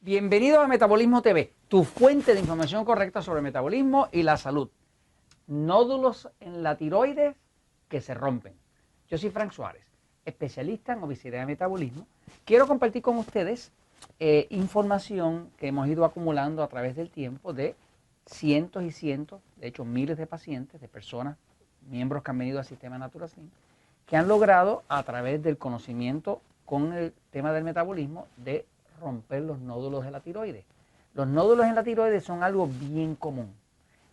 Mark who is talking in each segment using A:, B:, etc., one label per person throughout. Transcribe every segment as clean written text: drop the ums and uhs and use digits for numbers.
A: Bienvenido a Metabolismo TV, tu fuente de información correcta sobre el metabolismo y la salud. Nódulos en la tiroides que se rompen. Yo soy Frank Suárez, especialista en obesidad y metabolismo. Quiero compartir con ustedes información que hemos ido acumulando a través del tiempo de cientos y cientos, de hecho miles de pacientes, de personas, miembros que han venido al sistema Natural Slim, que han logrado a través del conocimiento con el tema del metabolismo de romper los nódulos de la tiroides. Los nódulos en la tiroides son algo bien común.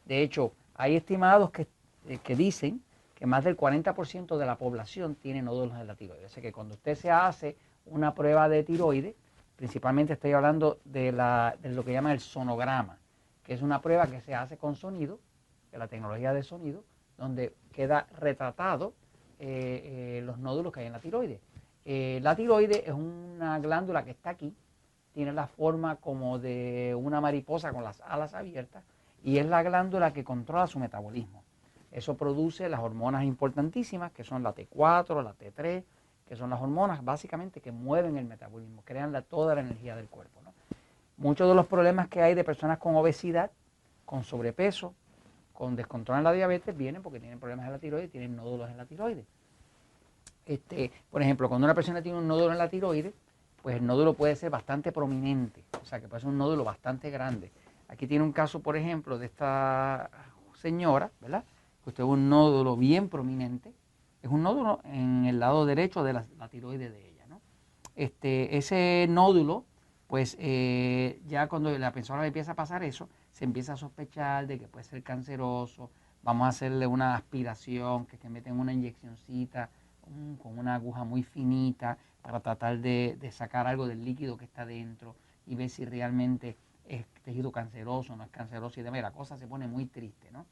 A: De hecho, hay estimados que dicen que más del 40% de la población tiene nódulos en la tiroides. O sea que cuando usted se hace una prueba de tiroides, principalmente estoy hablando de lo que llama el sonograma, que es una prueba que se hace con sonido, de la tecnología de sonido, donde queda retratado los nódulos que hay en la tiroides. La tiroides es una glándula que está aquí, tiene la forma como de una mariposa con las alas abiertas y es la glándula que controla su metabolismo. Eso produce las hormonas importantísimas que son la T4, la T3, que son las hormonas básicamente que mueven el metabolismo, crean toda la energía del cuerpo, ¿no? Muchos de los problemas que hay de personas con obesidad, con sobrepeso, con descontrol en la diabetes, vienen porque tienen problemas en la tiroides, tienen nódulos en la tiroides. Por ejemplo, cuando una persona tiene un nódulo en la tiroides, pues el nódulo puede ser bastante prominente, o sea que puede ser un nódulo bastante grande. Aquí tiene un caso, por ejemplo, de esta señora, ¿verdad? Que usted ve un nódulo bien prominente, es un nódulo en el lado derecho de la tiroides de ella, ¿no? Ese nódulo, pues ya cuando la persona le empieza a pasar eso, se empieza a sospechar de que puede ser canceroso, vamos a hacerle una aspiración, que meten una inyeccioncita con una aguja muy finita para tratar de sacar algo del líquido que está dentro y ver si realmente es tejido canceroso o no es canceroso y demás. La cosa se pone muy triste, ¿no?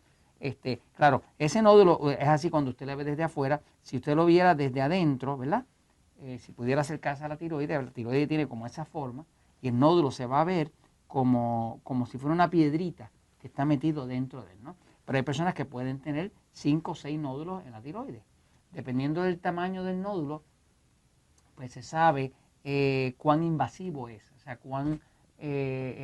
A: Claro, ese nódulo es así cuando usted lo ve desde afuera. Si usted lo viera desde adentro, ¿verdad? Si pudiera acercarse a la tiroides tiene como esa forma y el nódulo se va a ver como si fuera una piedrita que está metido dentro de él, ¿no? Pero hay personas que pueden tener 5 o 6 nódulos en la tiroides. Dependiendo del tamaño del nódulo, pues se sabe cuán invasivo es, o sea, cuán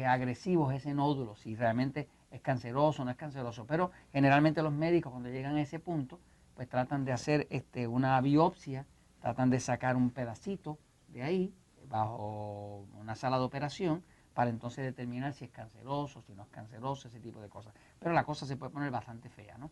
A: agresivo es ese nódulo, si realmente es canceroso o no es canceroso. Pero generalmente los médicos cuando llegan a ese punto, pues tratan de hacer una biopsia, tratan de sacar un pedacito de ahí, bajo una sala de operación, para entonces determinar si es canceroso, si no es canceroso, ese tipo de cosas. Pero la cosa se puede poner bastante fea, ¿no?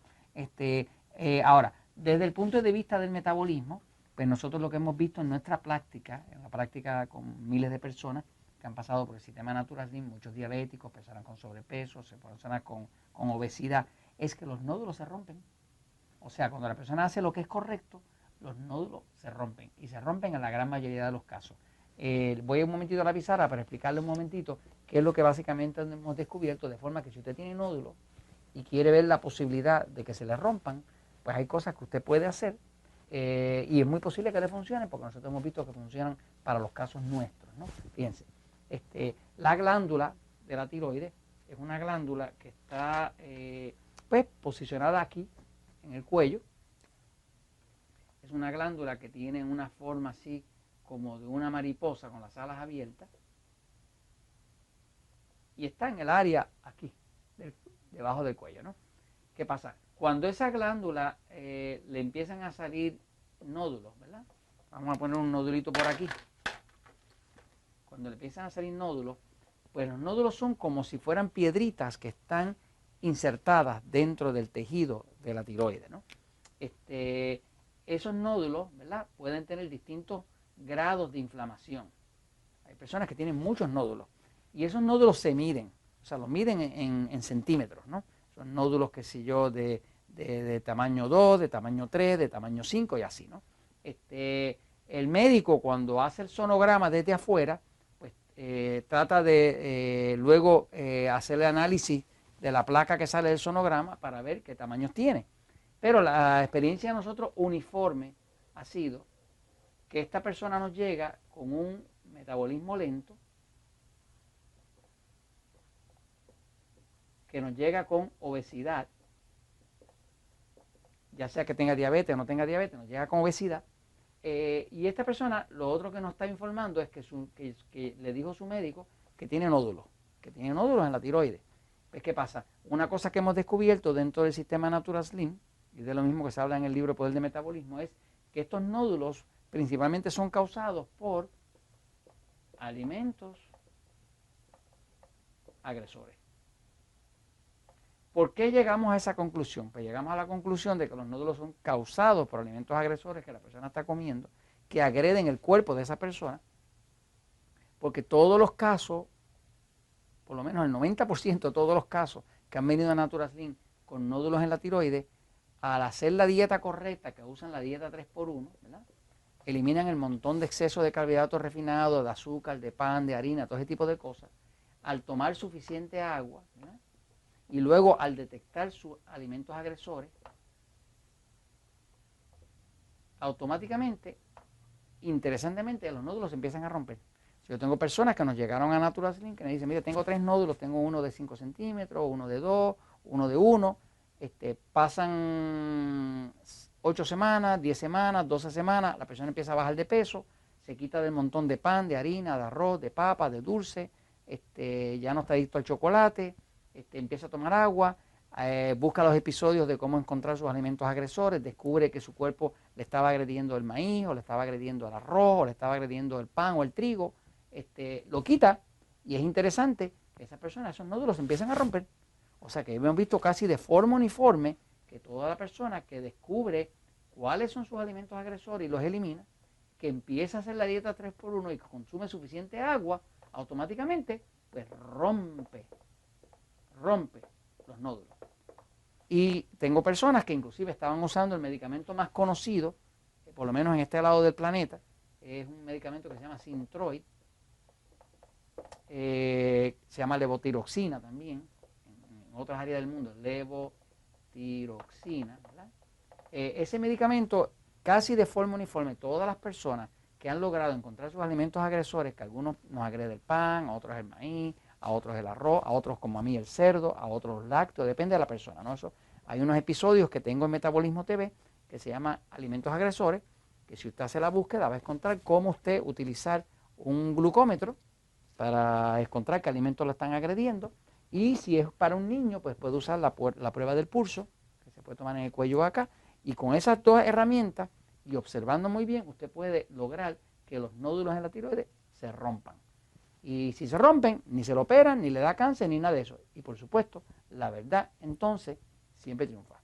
A: Ahora, desde el punto de vista del metabolismo, pues nosotros lo que hemos visto en nuestra práctica, en la práctica con miles de personas que han pasado por el sistema Natural Slim, muchos diabéticos, personas con sobrepeso, personas con obesidad, es que los nódulos se rompen. O sea, cuando la persona hace lo que es correcto, los nódulos se rompen y se rompen en la gran mayoría de los casos. Voy un momentito a la pizarra para explicarle un momentito qué es lo que básicamente hemos descubierto, de forma que si usted tiene nódulos y quiere ver la posibilidad de que se le rompan, pues hay cosas que usted puede hacer y es muy posible que le funcionen porque nosotros hemos visto que funcionan para los casos nuestros, ¿no? Fíjense, la glándula de la tiroides es una glándula que está pues posicionada aquí en el cuello. Es una glándula que tiene una forma así como de una mariposa con las alas abiertas y está en el área aquí, debajo del cuello, ¿no? ¿Qué pasa? Cuando esa glándula le empiezan a salir nódulos, ¿verdad? Vamos a poner un nodulito por aquí. Cuando le empiezan a salir nódulos, pues los nódulos son como si fueran piedritas que están insertadas dentro del tejido de la tiroides, ¿no? Esos nódulos, ¿verdad? Pueden tener distintos grados de inflamación. Hay personas que tienen muchos nódulos y esos nódulos se miden, o sea, los miden en centímetros, ¿no? Son nódulos, qué sé yo, de tamaño 2, de tamaño 3, de tamaño 5 y así, ¿no? El médico cuando hace el sonograma desde afuera, pues trata de luego hacer el análisis de la placa que sale del sonograma para ver qué tamaños tiene. Pero la experiencia de nosotros uniforme ha sido que esta persona nos llega con un metabolismo lento, que nos llega con obesidad, ya sea que tenga diabetes o no tenga diabetes, nos llega con obesidad. Y esta persona, lo otro que nos está informando es que le dijo su médico que tiene nódulos en la tiroides. Pues, ¿qué pasa? Una cosa que hemos descubierto dentro del sistema Natural Slim, y de lo mismo que se habla en el libro Poder de Metabolismo, es que estos nódulos principalmente son causados por alimentos agresores. ¿Por qué llegamos a esa conclusión? Pues llegamos a la conclusión de que los nódulos son causados por alimentos agresores que la persona está comiendo, que agreden el cuerpo de esa persona, porque todos los casos, por lo menos el 90% de todos los casos que han venido a Natural Slim con nódulos en la tiroides, al hacer la dieta correcta, que usan la dieta 3x1, ¿verdad?, eliminan el montón de exceso de carbohidratos refinados, de azúcar, de pan, de harina, todo ese tipo de cosas. Al tomar suficiente agua, ¿verdad?, y luego al detectar sus alimentos agresores, automáticamente, interesantemente, los nódulos empiezan a romper. Yo tengo personas que nos llegaron a Natural Slim que me dicen, mire, tengo 3 nódulos, tengo uno de 5 centímetros, uno de 2, uno de 1, pasan 8 semanas, 10 semanas, 12 semanas, la persona empieza a bajar de peso, se quita del montón de pan, de harina, de arroz, de papa, de dulce, ya no está adicto al chocolate, empieza a tomar agua, busca los episodios de cómo encontrar sus alimentos agresores, descubre que su cuerpo le estaba agrediendo el maíz, o le estaba agrediendo el arroz, o le estaba agrediendo el pan o el trigo, lo quita, y es interesante que esas personas, esos nódulos empiezan a romper. O sea que hemos visto casi de forma uniforme que toda la persona que descubre cuáles son sus alimentos agresores y los elimina, que empieza a hacer la dieta 3x1 y que consume suficiente agua, automáticamente pues rompe los nódulos. Y tengo personas que inclusive estaban usando el medicamento más conocido, por lo menos en este lado del planeta, es un medicamento que se llama Synthroid, se llama levotiroxina también, en otras áreas del mundo, levotiroxina, ¿verdad? Ese medicamento, casi de forma uniforme, todas las personas que han logrado encontrar sus alimentos agresores, que a algunos nos agrede el pan, a otros el maíz, a otros el arroz, a otros como a mí el cerdo, a otros los lácteos, depende de la persona, ¿no? Eso, hay unos episodios que tengo en Metabolismo TV que se llama Alimentos Agresores, que si usted hace la búsqueda va a encontrar cómo usted utilizar un glucómetro para encontrar qué alimentos lo están agrediendo, y si es para un niño, pues puede usar la prueba del pulso, que se puede tomar en el cuello acá, y con esas dos herramientas y observando muy bien, usted puede lograr que los nódulos en la tiroides se rompan. Y si se rompen, ni se lo operan, ni le da cáncer, ni nada de eso. Y por supuesto, la verdad entonces siempre triunfa.